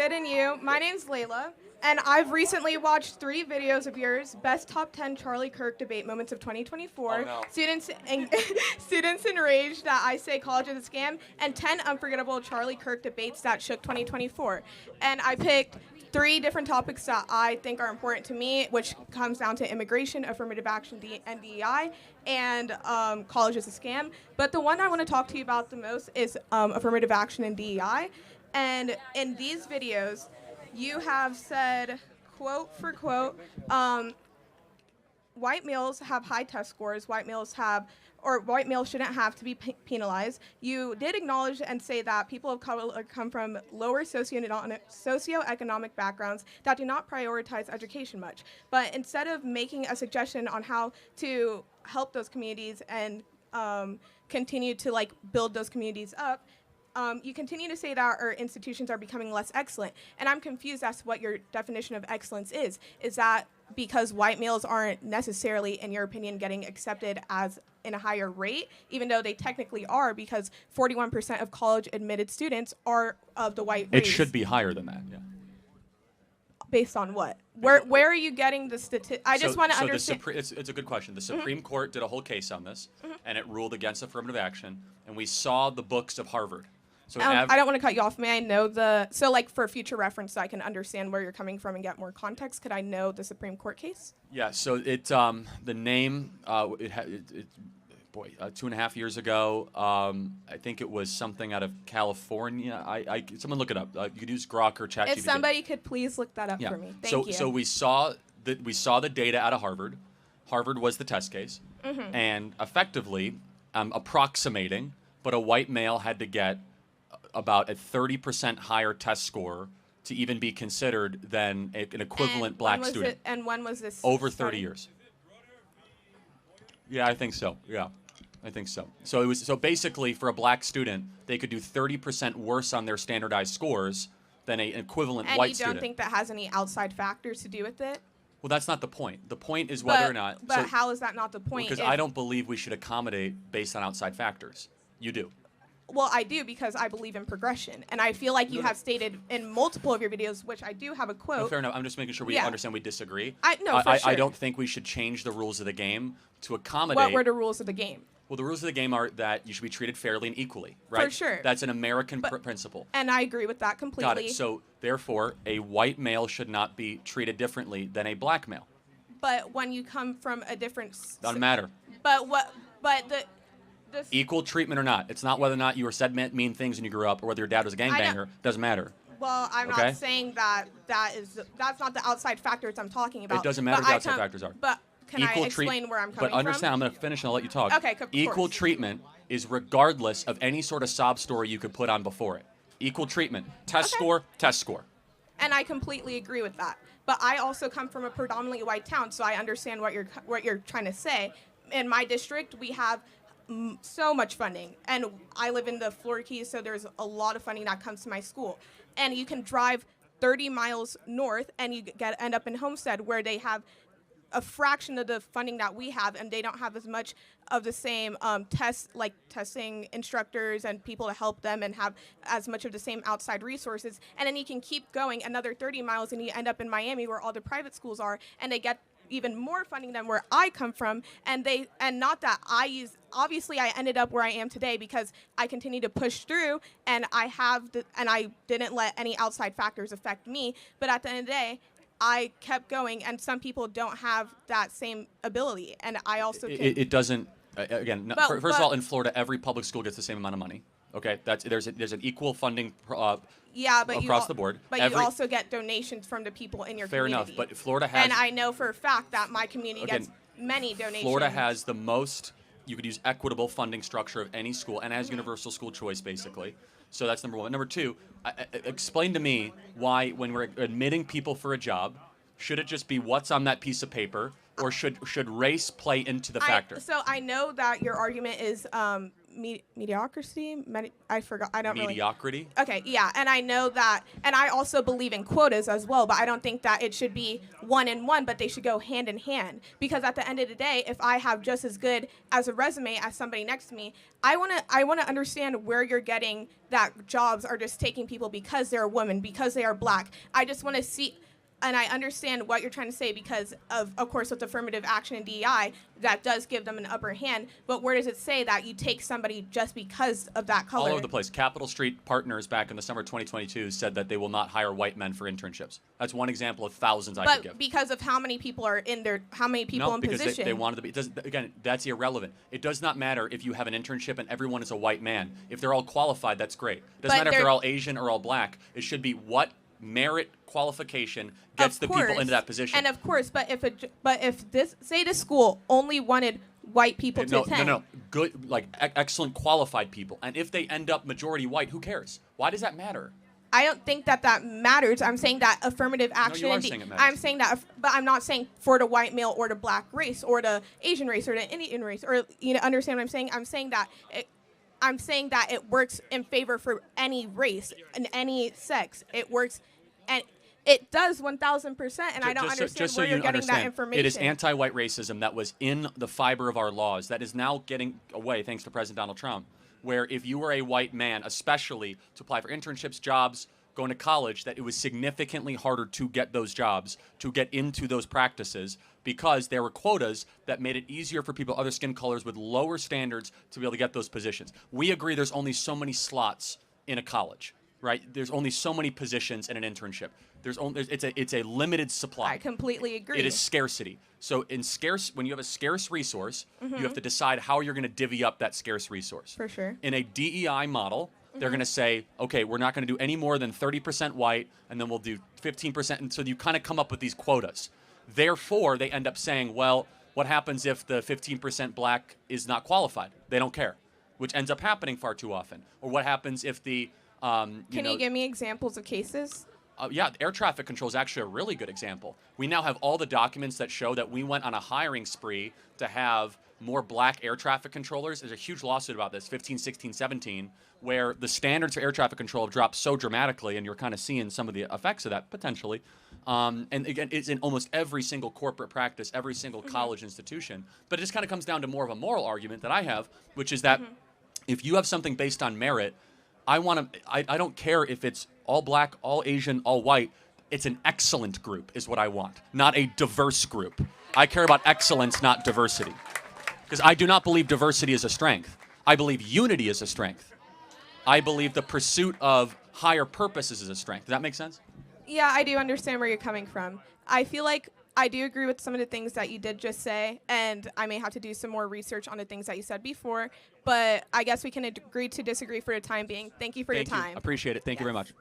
Good, and you? My name's Layla, and I've recently watched 3 videos of yours, Best Top 10 Charlie Kirk Debate Moments of 2024, Oh, no. Students Enraged That I Say College is a Scam, and 10 Unforgettable Charlie Kirk Debates That Shook 2024. And I picked 3 different topics that I think are important to me, which comes down to immigration, affirmative action, and DEI, and college is a scam. But the one I want to talk to you about the most is affirmative action and DEI. And in these videos, you have said, quote for quote, white males have high test scores, white males shouldn't have to be penalized. You did acknowledge and say that people of color come from lower socioeconomic backgrounds that do not prioritize education much. But instead of making a suggestion on how to help those communities and continue to build those communities up, you continue to say that our institutions are becoming less excellent. And I'm confused as to what your definition of excellence is. Is that because white males aren't necessarily, in your opinion, getting accepted as in a higher rate, even though they technically are, because 41% of college admitted students are of the white race? It should be higher than that, yeah. Based on what? Where are you getting the statistics? I just want to understand. It's a good question. The Supreme Court did a whole case on this, and it ruled against affirmative action, and we saw the books of Harvard. So I don't want to cut you off. May I know for future reference so I can understand where you're coming from and get more context, could I know the Supreme Court case? Yeah, so the name, 2.5 years ago, I think it was something out of California. Someone look it up. You could use Grok or ChatGPT. If somebody could please look that up for me. Thank you. So we saw the data out of Harvard. Harvard was the test case, and effectively approximating, but a white male had to get about a 30% higher test score to even be considered than an equivalent black student. And when was this? Over 30 years. Yeah, I think so. Yeah, I think so. So basically for a black student, they could do 30% worse on their standardized scores than an equivalent white student. And you don't think that has any outside factors to do with it? Well, that's not the point. The point is whether or not. But how is that not the point? Because I don't believe we should accommodate based on outside factors. You do. Well, I do, because I believe in progression. And I feel like you have stated in multiple of your videos, which I do have a quote. No, fair enough. I'm just making sure we understand we disagree. For sure. I don't think we should change the rules of the game to accommodate. What were the rules of the game? Well, the rules of the game are that you should be treated fairly and equally, right? For sure. That's an American principle. And I agree with that completely. Got it. So, therefore, a white male should not be treated differently than a black male. But when you come from a different... Doesn't matter. Equal treatment or not. It's not whether or not you were said mean things when you grew up or whether your dad was a gangbanger. Doesn't matter. Well, I'm not saying that's not the outside factors I'm talking about. It doesn't matter what the outside factors are. But can I explain where I'm coming from? But understand, I'm going to finish and I'll let you talk. Okay, of course. Equal treatment is regardless of any sort of sob story you could put on before it. Equal treatment. Test score, test score. And I completely agree with that. But I also come from a predominantly white town, so I understand what you're trying to say. In my district, we have so much funding, and I live in the Florida Keys, so there's a lot of funding that comes to my school. And you can drive 30 miles north, and you end up in Homestead, where they have a fraction of the funding that we have, and they don't have as much of the same testing instructors and people to help them, and have as much of the same outside resources. And then you can keep going another 30 miles, and you end up in Miami, where all the private schools are, and they get even more funding than where I come from, obviously I ended up where I am today because I continue to push through, and I didn't let any outside factors affect me. But at the end of the day, I kept going, and some people don't have that same ability, and I also it doesn't. Again, first of all, in Florida, every public school gets the same amount of money. Okay, there's an equal funding across the board. But you also get donations from the people in your community. Fair enough, but Florida has... And I know for a fact that my community gets many donations. Florida has the most, you could use equitable funding structure of any school, and has universal school choice, basically. So that's number one. Number two, explain to me why, when we're admitting people for a job, should it just be what's on that piece of paper, or should race play into the factor? So I know that your argument is mediocrity. I forgot. I don't really. Mediocrity. Okay, yeah, and I know that, and I also believe in quotas as well, but I don't think that it should be one in one, but they should go hand in hand. Because at the end of the day, if I have just as good as a resume as somebody next to me, I wanna understand where you're getting that jobs are just taking people because they're a woman, because they are black. I just want to see. And I understand what you're trying to say because of course, with affirmative action and DEI, that does give them an upper hand. But where does it say that you take somebody just because of that color? All over the place. Capital Street Partners back in the summer of 2022 said that they will not hire white men for internships. That's one example of thousands I could give. But because of how many people are in there, how many people in position? No, because they wanted to be. Again, that's irrelevant. It does not matter if you have an internship and everyone is a white man. If they're all qualified, that's great. It doesn't matter if they're all Asian or all black. It should be what merit qualification gets the people into that position. And of course, but if this school only wanted white people to attend. No, good, like excellent qualified people. And if they end up majority white, who cares? Why does that matter? I don't think that matters. I'm saying that affirmative action. No, you are saying it matters. I'm saying that, but I'm not saying for the white male or the black race or the Asian race or the Indian race, or understand what I'm saying? I'm saying that it works in favor for any race and any sex. It works, and it does 1,000%. And I don't understand where you're getting that information. It is anti-white racism that was in the fiber of our laws that is now getting away thanks to President Donald Trump. Where if you were a white man, especially to apply for internships, jobs, going to college, that it was significantly harder to get those jobs, to get into those practices, because there were quotas that made it easier for people of other skin colors with lower standards to be able to get those positions. We agree there's only so many slots in a college, right? There's only so many positions in an internship. It's a limited supply. I completely agree. It is scarcity. So when you have a scarce resource, you have to decide how you're going to divvy up that scarce resource. For sure. In a DEI model, they're going to say, okay, we're not going to do any more than 30% white, and then we'll do 15%. And so you kind of come up with these quotas. Therefore, they end up saying, well, what happens if the 15% black is not qualified? They don't care, which ends up happening far too often. Or what happens if the Can you give me examples of cases? Yeah, air traffic control is actually a really good example. We now have all the documents that show that we went on a hiring spree to have more black air traffic controllers. There's a huge lawsuit about this, 15, 16, 17, where the standards for air traffic control have dropped so dramatically, and you're kind of seeing some of the effects of that potentially. And again, it's in almost every single corporate practice, every single college institution. But it just kind of comes down to more of a moral argument that I have, which is that if you have something based on merit, I don't care if it's all black, all Asian, all white. It's an excellent group is what I want, not a diverse group. I care about excellence, not diversity. Because I do not believe diversity is a strength. I believe unity is a strength. I believe the pursuit of higher purposes is a strength. Does that make sense? Yeah, I do understand where you're coming from. I feel like I do agree with some of the things that you did just say, and I may have to do some more research on the things that you said before, but I guess we can agree to disagree for the time being. Thank you for your time. Appreciate it. Thank you very much.